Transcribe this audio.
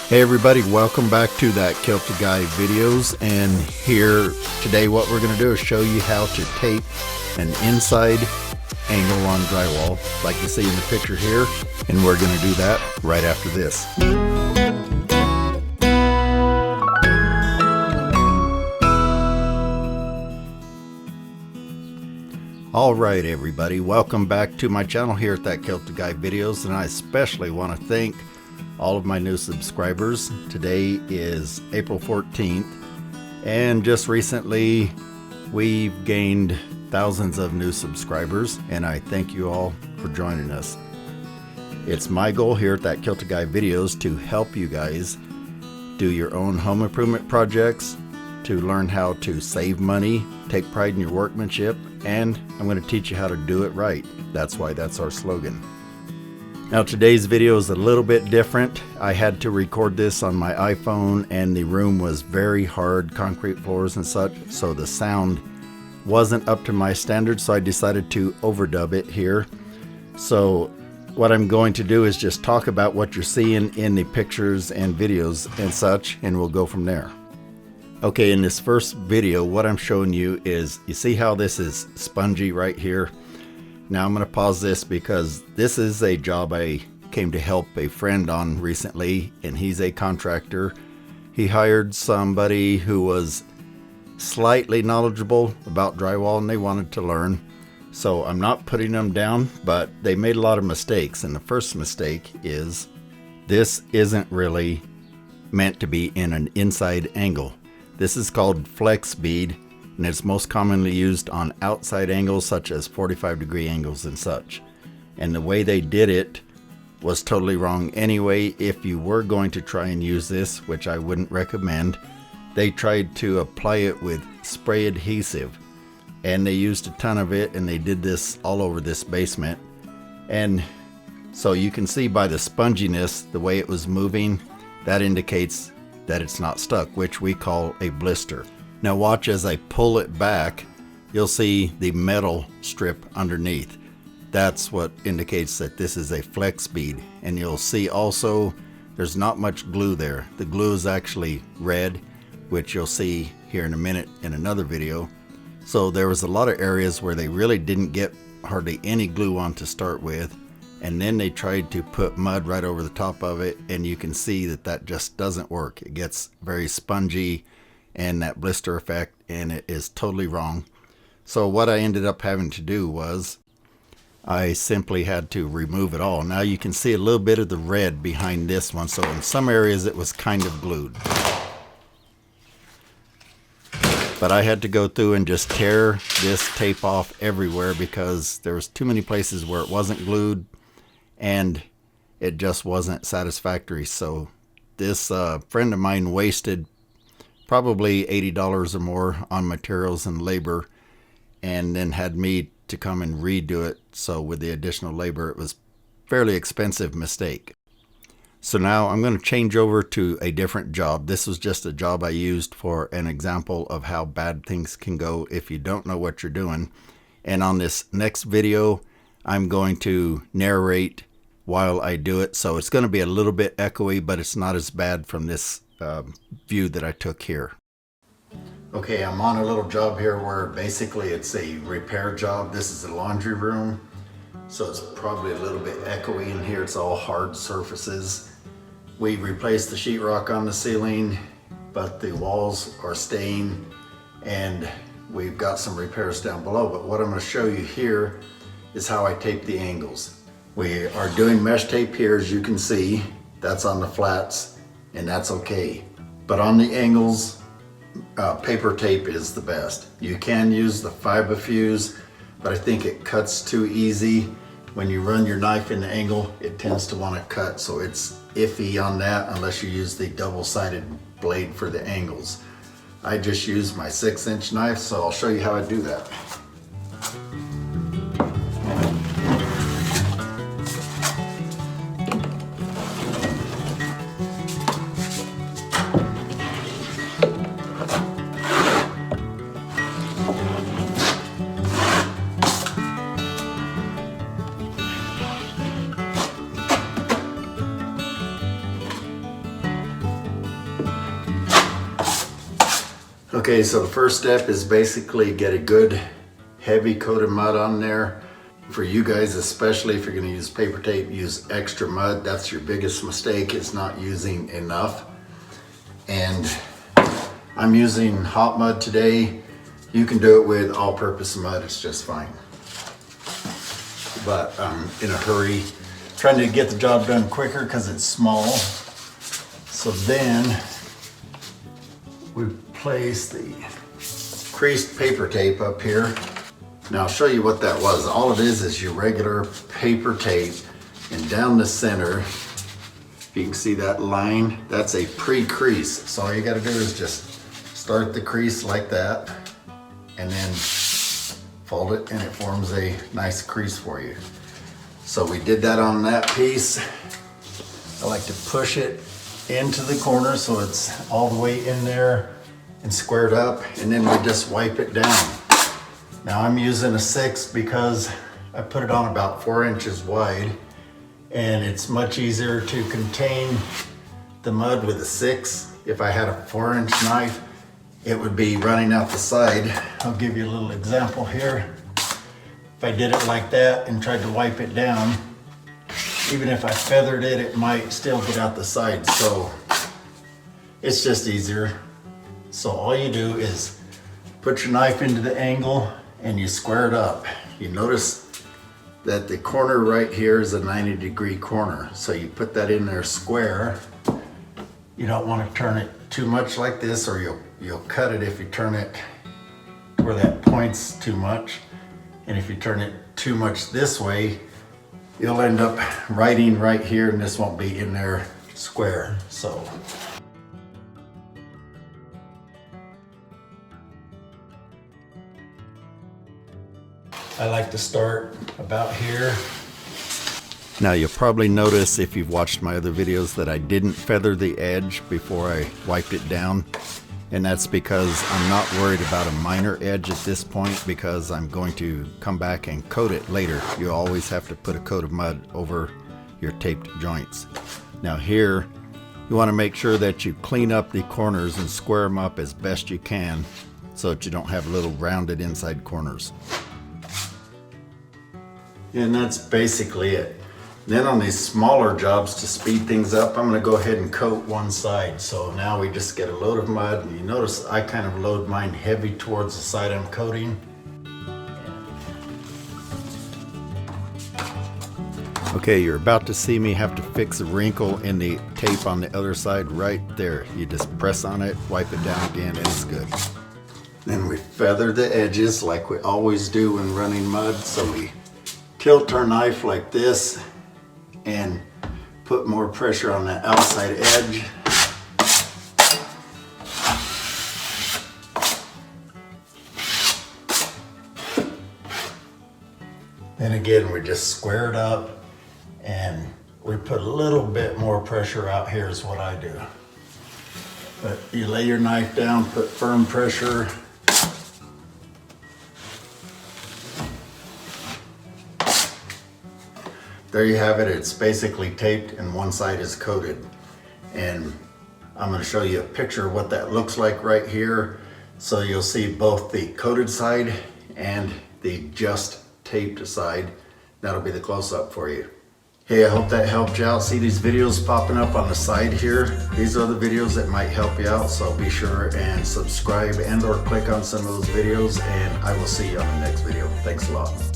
Hey everybody, welcome back to that Kilted Guy videos, and here today what we're going to do is show you how to tape an inside angle on drywall like you see in the picture here, and we're going to do that right after this. Alright everybody, welcome back to my channel here at that Kilted Guy videos, and I especially want to thank all of my new subscribers. Today is April 14th, and just recently we've gained thousands of new subscribers, and I thank you all for joining us. It's my goal here at that Kilted Guy videos to help you guys do your own home improvement projects, to learn how to save money, take pride in your workmanship, and I'm going to teach you how to do it right. That's why that's our slogan. Now today's video is a little bit different. I had to record this on my iPhone, and the room was very hard, concrete floors and such, so the sound wasn't up to my standards, so I decided to overdub it here. So what I'm going to do is just talk about what you're seeing in the pictures and videos and such, and we'll go from there. Okay, in this first video, what I'm showing you is, you see how this is spongy right here? Now I'm going to pause this because this is a job I came to help a friend on recently, and he's a contractor. He hired somebody who was slightly knowledgeable about drywall, and they wanted to learn. So I'm not putting them down, but they made a lot of mistakes. And the first mistake is this isn't really meant to be in an inside angle. This is called flex bead, and it's most commonly used on outside angles such as 45-degree angles and such. And the way they did it was totally wrong anyway. If you were going to try and use this, which I wouldn't recommend, they tried to apply it with spray adhesive, and they used a ton of it, and they did this all over this basement. And so you can see by the sponginess, the way it was moving, that indicates that it's not stuck, which we call a blister. Now watch as I pull it back, you'll see the metal strip underneath. That's what indicates that this is a flex bead. And you'll see also there's not much glue there. The glue is actually red, which you'll see here in a minute in another video. So there was a lot of areas where they really didn't get hardly any glue on to start with, and then they tried to put mud right over the top of it, and you can see that that just doesn't work. It gets very spongy and that blister effect, and it is totally wrong. So what I ended up having to do was I simply had to remove it all. Now you can see a little bit of the red behind this one, so in some areas it was kind of glued. But I had to go through and just tear this tape off everywhere because there was too many places where it wasn't glued and it just wasn't satisfactory. So this friend of mine wasted probably $80 or more on materials and labor, and then had me to come and redo it. So with the additional labor, it was a fairly expensive mistake. So now I'm going to change over to a different job. This was just a job I used for an example of how bad things can go if you don't know what you're doing. And on this next video, I'm going to narrate while I do it. So it's going to be a little bit echoey, but it's not as bad from this view that I took here. Okay, I'm on a little job here where basically it's a repair job. This is a laundry room, so it's probably a little bit echoey in here. It's all hard surfaces. We replaced the sheetrock on the ceiling, but the walls are staying, and we've got some repairs down below. But what I'm going to show you here is how I tape the angles. We are doing mesh tape here, as you can see. That's on the flats, and that's okay. But on the angles, paper tape is the best. You can use the fiber fuse, but I think it cuts too easy. When you run your knife in the angle, it tends to want to cut, so it's iffy on that unless you use the double-sided blade for the angles. I just use my 6-inch knife, so I'll show you how I do that. Okay, so the first step is basically get a good heavy coat of mud on there. For you guys, especially if you're going to use paper tape, use extra mud. That's your biggest mistake, is not using enough. And I'm using hot mud today. You can do it with all-purpose mud, it's just fine. But I'm in a hurry, trying to get the job done quicker because it's small. So then we place the creased paper tape up here. Now I'll show you what that was. All it is your regular paper tape, and down the center, if you can see that line, that's a pre-crease. So all you gotta do is just start the crease like that, and then fold it, and it forms a nice crease for you. So we did that on that piece. I like to push it into the corner so it's all the way in there and squared up, and then we just wipe it down. Now I'm using a 6 because I put it on about 4 inches wide, and it's much easier to contain the mud with a 6. If I had a 4-inch knife, it would be running out the side. I'll give you a little example here. If I did it like that and tried to wipe it down, even if I feathered it, it might still get out the side. So it's just easier. So all you do is put your knife into the angle and you square it up. You notice that the corner right here is a 90-degree corner. So you put that in there square. You don't want to turn it too much like this, or you'll cut it if you turn it to where that points too much. And if you turn it too much this way, you'll end up writing right here, and this won't be in there square. So I like to start about here. Now you'll probably notice, if you've watched my other videos, that I didn't feather the edge before I wiped it down. And that's because I'm not worried about a minor edge at this point, because I'm going to come back and coat it later. You always have to put a coat of mud over your taped joints. Now here, you want to make sure that you clean up the corners and square them up as best you can, so that you don't have little rounded inside corners. And that's basically it. Then on these smaller jobs, to speed things up, I'm going to go ahead and coat one side. So now we just get a load of mud, and you notice I kind of load mine heavy towards the side I'm coating. Okay, you're about to see me have to fix a wrinkle in the tape on the other side right there. You just press on it, wipe it down again, and it's good. Then we feather the edges like we always do when running mud. So we tilt our knife like this and put more pressure on the outside edge. Then again, we just square it up, and we put a little bit more pressure out here is what I do. But you lay your knife down, put firm pressure. There you have it. It's basically taped and one side is coated. And I'm going to show you a picture of what that looks like right here. So you'll see both the coated side and the just taped side. That'll be the close-up for you. Hey, I hope that helped you out. See these videos popping up on the side here? These are the videos that might help you out. So be sure and subscribe and or click on some of those videos, and I will see you on the next video. Thanks a lot.